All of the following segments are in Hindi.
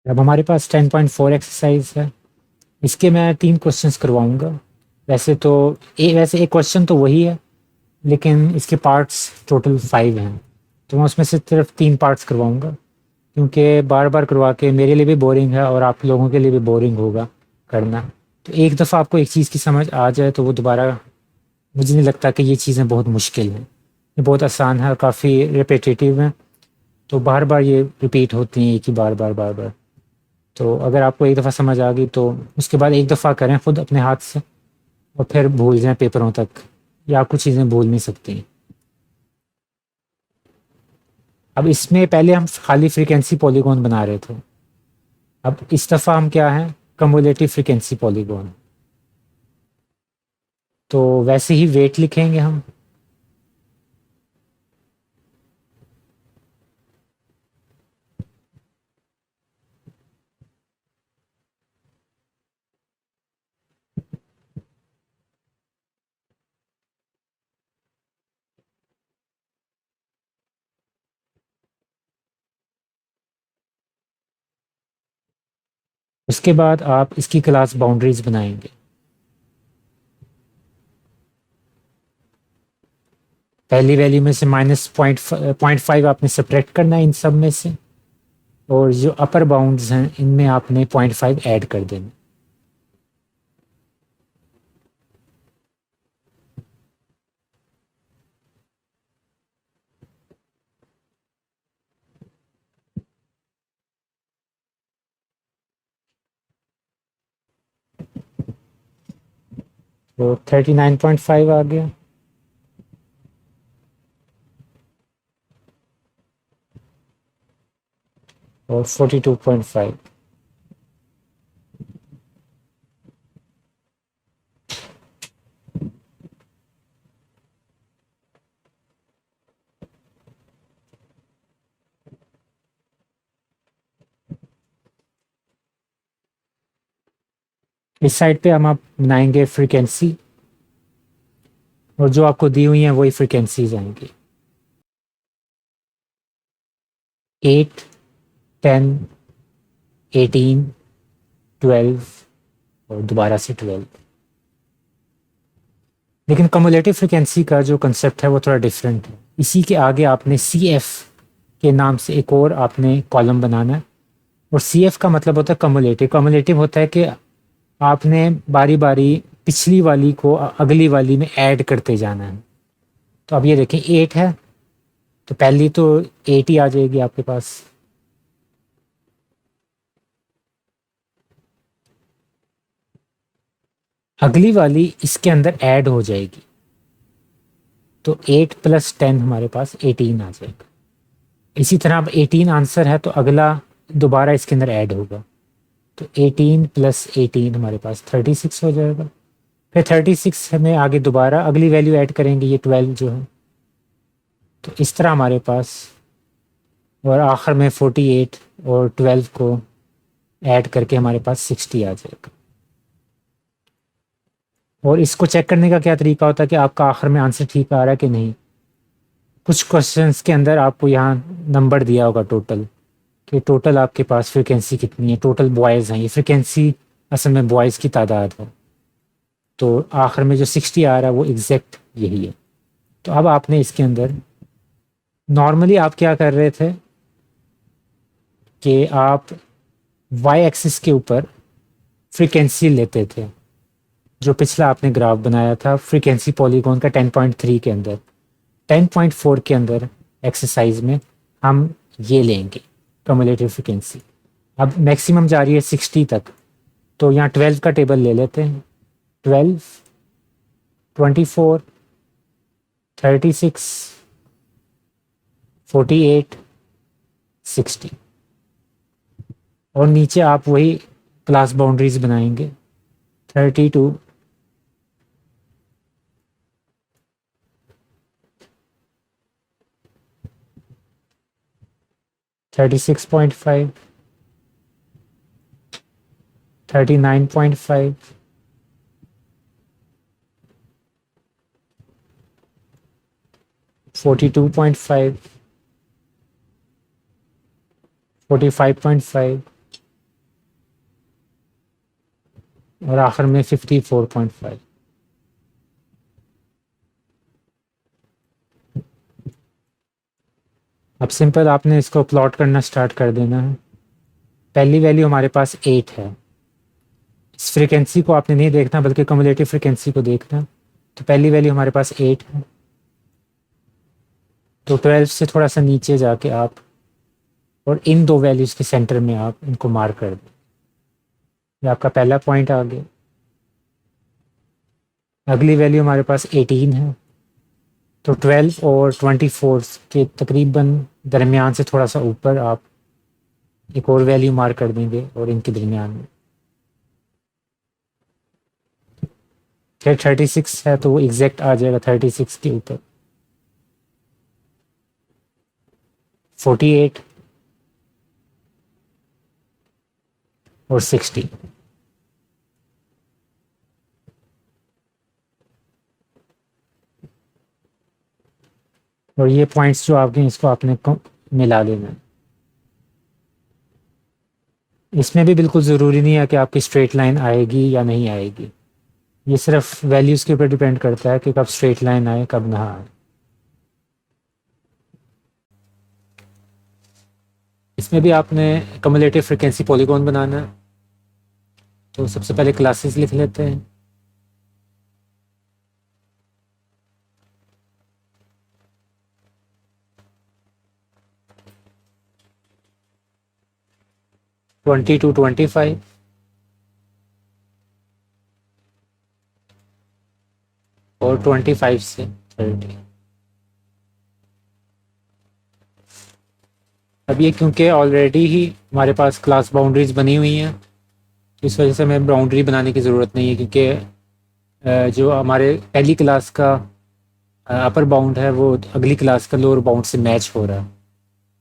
अब हमारे पास 10.4 एक्सरसाइज है। इसके मैं 3 क्वेश्चंस करवाऊँगा। वैसे एक क्वेश्चन तो वही है, लेकिन इसके पार्ट्स टोटल 5 हैं। तो मैं उसमें से सिर्फ 3 पार्ट्स करवाऊँगा, क्योंकि बार-बार करवा के मेरे लिए भी बोरिंग है और आप लोगों के लिए भी बोरिंग होगा करना। तो एक दफ़ा आपको एक चीज़ की समझ आ जाए तो वो दोबारा, मुझे नहीं लगता कि ये चीज़ें बहुत मुश्किल हैं। ये बहुत आसान है और काफ़ी रिपिटेटिव हैं, तो बार-बार ये रिपीट होती हैं एक ही बार-बार। तो अगर आपको एक दफ़ा समझ आ गई तो उसके बाद एक दफ़ा करें खुद अपने हाथ से, और फिर भूल जाएँ पेपरों तक, या कुछ चीज़ें भूल नहीं सकती। अब इसमें पहले हम खाली फ्रीक्वेंसी पॉलीगॉन बना रहे थे, अब इस दफ़ा हम क्या हैं, कम्युलेटिव फ्रीक्वेंसी पॉलीगॉन। तो वैसे ही वेट लिखेंगे हम। उसके बाद आप इसकी क्लास बाउंड्रीज बनाएंगे। पहली वैल्यू में से -0.5 आपने सब्ट्रैक्ट करना है इन सब में से, और जो अपर बाउंड्स हैं इनमें आपने 0.5 ऐड कर देना। तो 39.5 आ गया। और 42.5। इस साइड पे हम आप बनाएंगे फ्रीक्वेंसी, और जो आपको दी हुई हैं वही फ्रीक्वेंसीज आएंगी। 8, 10, 18, 12 और दोबारा से 12। लेकिन कम्युलेटिव फ्रीक्वेंसी का जो कंसेप्ट है वो थोड़ा डिफरेंट है। इसी के आगे आपने सी एफ के नाम से एक और आपने कॉलम बनाना है, और सी एफ का मतलब होता है कम्युलेटिव। कम्युलेटिव होता है कि आपने बारी बारी पिछली वाली को अगली वाली में ऐड करते जाना है। तो अब ये देखें 8 है, तो पहली तो 8 ही आ जाएगी आपके पास। अगली वाली इसके अंदर ऐड हो जाएगी, तो 8 + 10 हमारे पास 18 आ जाएगा। इसी तरह अब 18 आंसर है तो अगला दोबारा इसके अंदर ऐड होगा, तो 18 + 18 हमारे पास 36 हो जाएगा। फिर 36 में आगे दोबारा अगली वैल्यू ऐड करेंगे, ये 12 जो है। तो इस तरह हमारे पास, और आखिर में 48 और 12 को ऐड करके हमारे पास 60 आ जाएगा। और इसको चेक करने का क्या तरीका होता है कि आपका आखिर में आंसर ठीक आ रहा है कि नहीं। कुछ क्वेश्चंस के अंदर आपको यहाँ नंबर दिया होगा टोटल, कि टोटल आपके पास फ्रीक्वेंसी कितनी है, टोटल बॉयज़ हैं। ये फ्रीक्वेंसी असल में बॉयज़ की तादाद है, तो आखिर में जो 60 आ रहा है वो एग्जैक्ट यही है। तो अब आपने इसके अंदर, नॉर्मली आप क्या कर रहे थे कि आप वाई एक्सिस के ऊपर फ्रीक्वेंसी लेते थे, जो पिछला आपने ग्राफ बनाया था फ्रीक्वेंसी पॉलीगॉन का 10.3 के अंदर। 10.4 के अंदर एक्सरसाइज में हम ये लेंगे कम्युलेटिव फ्रीक्वेंसी। अब मैक्सिमम जा रही है 60 तक, तो यहाँ 12 का टेबल ले लेते हैं। 12, 24, 36, 48, 60, और नीचे आप वही क्लास बाउंड्रीज बनाएंगे। 32, 36.5, 39.5, 42.5, 45.5, और आखिर में 54.5। अब सिंपल आपने इसको प्लॉट करना स्टार्ट कर देना है। पहली वैल्यू हमारे पास 8 है। इस फ्रीक्वेंसी को आपने नहीं देखना बल्कि कम्युलेटिव फ्रीक्वेंसी को देखना। तो पहली वैल्यू हमारे पास 8 है। तो 12 से थोड़ा सा नीचे जाके आप और इन दो वैल्यूज़ के सेंटर में आप इनको मार्क कर दें। ये आपका पहला पॉइंट आ गया। अगली वैल्यू हमारे पास 18 है। तो 12 और 24 के तकरीबन दरमियान से थोड़ा सा ऊपर आप एक और वैल्यू मार्क कर देंगे और इनके दरमियान में फिर 36 है तो वो एग्जैक्ट आ जाएगा 36 के ऊपर। 48 और 60। और ये पॉइंट्स जो आपके इसको आपने मिला देना है। इसमें भी बिल्कुल ज़रूरी नहीं है कि आपकी स्ट्रेट लाइन आएगी या नहीं आएगी। ये सिर्फ वैल्यूज़ के ऊपर डिपेंड करता है कि कब स्ट्रेट लाइन आए कब ना आए। इसमें भी आपने कम्युलेटिव फ्रिक्वेंसी पॉलीगॉन बनाना है। तो सबसे पहले क्लासेस लिख लेते हैं। ट्वेंटी टू 25 और 25 से 30। अब ये क्योंकि ऑलरेडी ही हमारे पास क्लास बाउंड्रीज बनी हुई हैं तो इस वजह से हमें बाउंड्री बनाने की ज़रूरत नहीं है, क्योंकि जो हमारे पहली क्लास का अपर बाउंड है वो अगली क्लास का लोअर बाउंड से मैच हो रहा है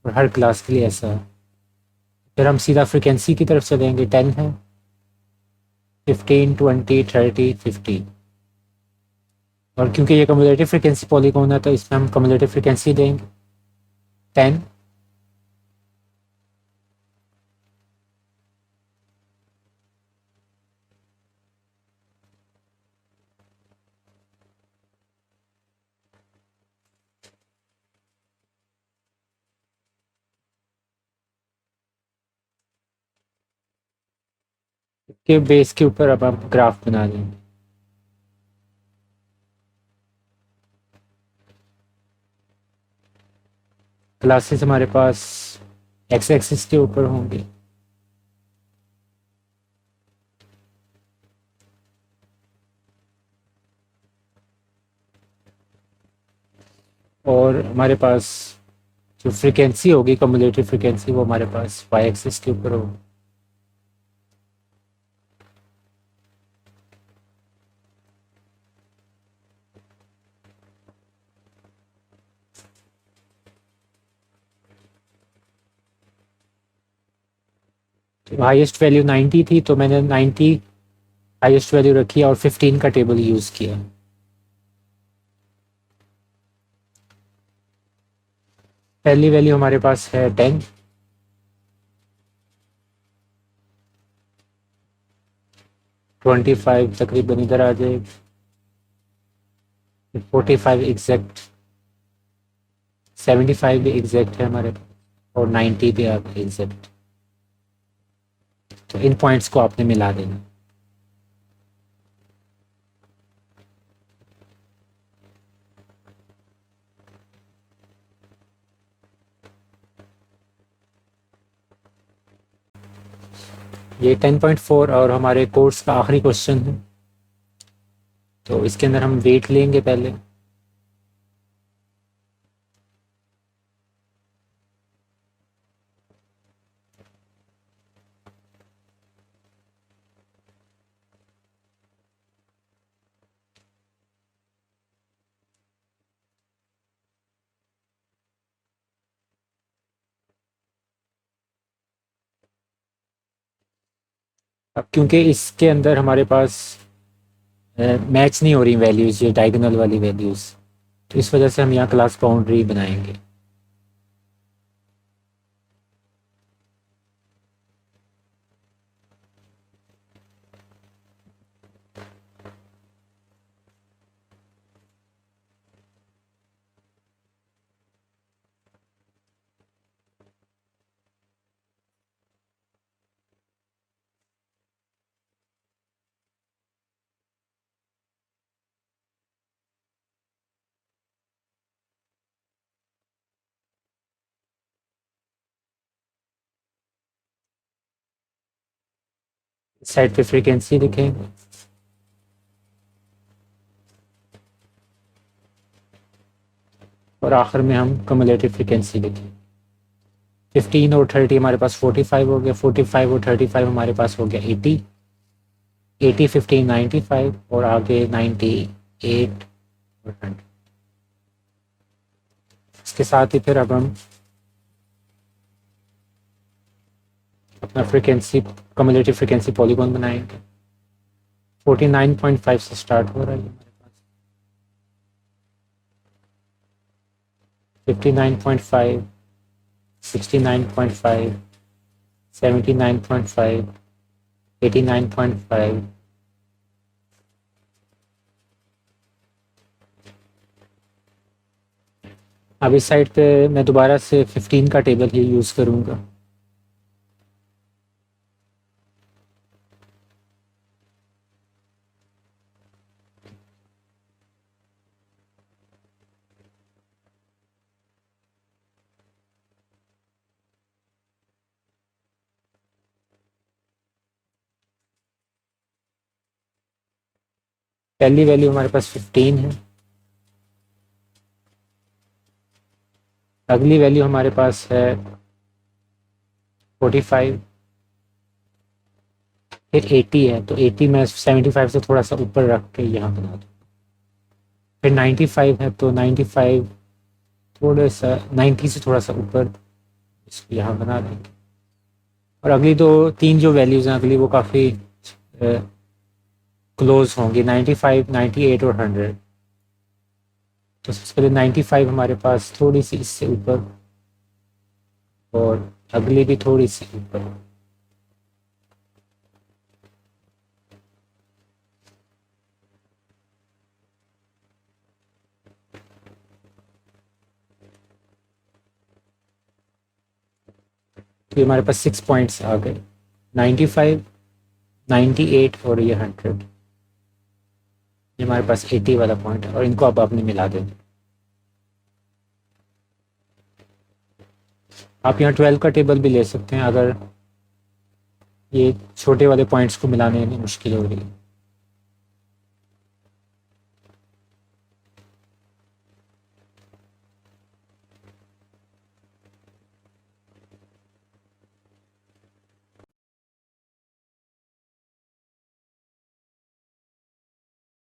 और हर क्लास के लिए ऐसा है। फिर हम सीधा फ्रिक्वेंसी की तरफ चलेंगे। 10 है, 15, 20, 30, 50। और क्योंकि ये कम्युलेटिव फ्रिक्वेंसी पॉलीगॉन है तो इसमें हम कम्युलेटिव फ्रिक्वेंसी देंगे 10। के बेस के ऊपर अब हम ग्राफ बना देंगे। क्लासेस हमारे पास एक्स एक्सिस के ऊपर होंगे और हमारे पास जो फ्रिक्वेंसी होगी कम्युलेटिव फ्रिक्वेंसी वो हमारे पास वाई एक्सिस के ऊपर होगी। तो हाईएस्ट वैल्यू 90 थी तो मैंने 90 हाईएस्ट वैल्यू रखी और 15 का टेबल यूज़ किया। पहली वैल्यू हमारे पास है 10, 25 तकरीबन इधर आ जाएगी, 45 एग्जैक्ट, 75 भी एग्जैक्ट है हमारे पास और 90 भी आप एग्जैक्ट। तो इन पॉइंट्स को आपने मिला देना। ये 10.4 और हमारे कोर्स का आखिरी क्वेश्चन है। तो इसके अंदर हम वेट लेंगे पहले। अब क्योंकि इसके अंदर हमारे पास मैच नहीं हो रही वैल्यूज़, ये डायगोनल वाली वैल्यूज़, तो इस वजह से हम यहाँ क्लास बाउंड्री बनाएंगे। साइड पे फ्रीक्वेंसी लिखेंगे, और आखिर में हम कम्युलेटिव फ्रीक्वेंसी लिखेंगे। 15 और 30 हमारे पास 45 हो गया, 45 और 35 हमारे पास हो गया 80, 80 15 95, और आगे 98 और 100। इसके साथ ही फिर अब हम अपना फ्रीक्वेंसी कम्युलेटिव फ्रीक्वेंसी पॉलीगॉन बनाएंगे। 49.5 से स्टार्ट हो रहा है हमारे पास, 59.5, 69.5, 79.5, 89.5, अब इस साइड पे मैं दोबारा से 15 का टेबल ही यूज़ करूँगा। पहली वैल्यू हमारे पास 15 है, अगली वैल्यू हमारे पास है 45, फिर 80 है, तो 80 मैं 75 से थोड़ा सा ऊपर रख के यहाँ बना दूँ। फिर 95 है, तो 95 थोड़े सा 90 से थोड़ा सा ऊपर इसको यहाँ बना देंगे। और अगली दो तीन जो वैल्यूज़ हैं अगली, वो काफ़ी क्लोज होंगी, 95, 98 और 100। तो सबसे पहले 95 हमारे पास थोड़ी सी इससे ऊपर, और अगली भी थोड़ी सी ऊपर। तो ये हमारे पास 6 पॉइंट्स आ गए, 95, 98 और ये 100। ये हमारे पास 80 वाला पॉइंट है, और इनको अब आपने मिला देना। आप यहाँ 12 का टेबल भी ले सकते हैं अगर ये छोटे वाले पॉइंट्स को मिलाने में मुश्किल हो रही है।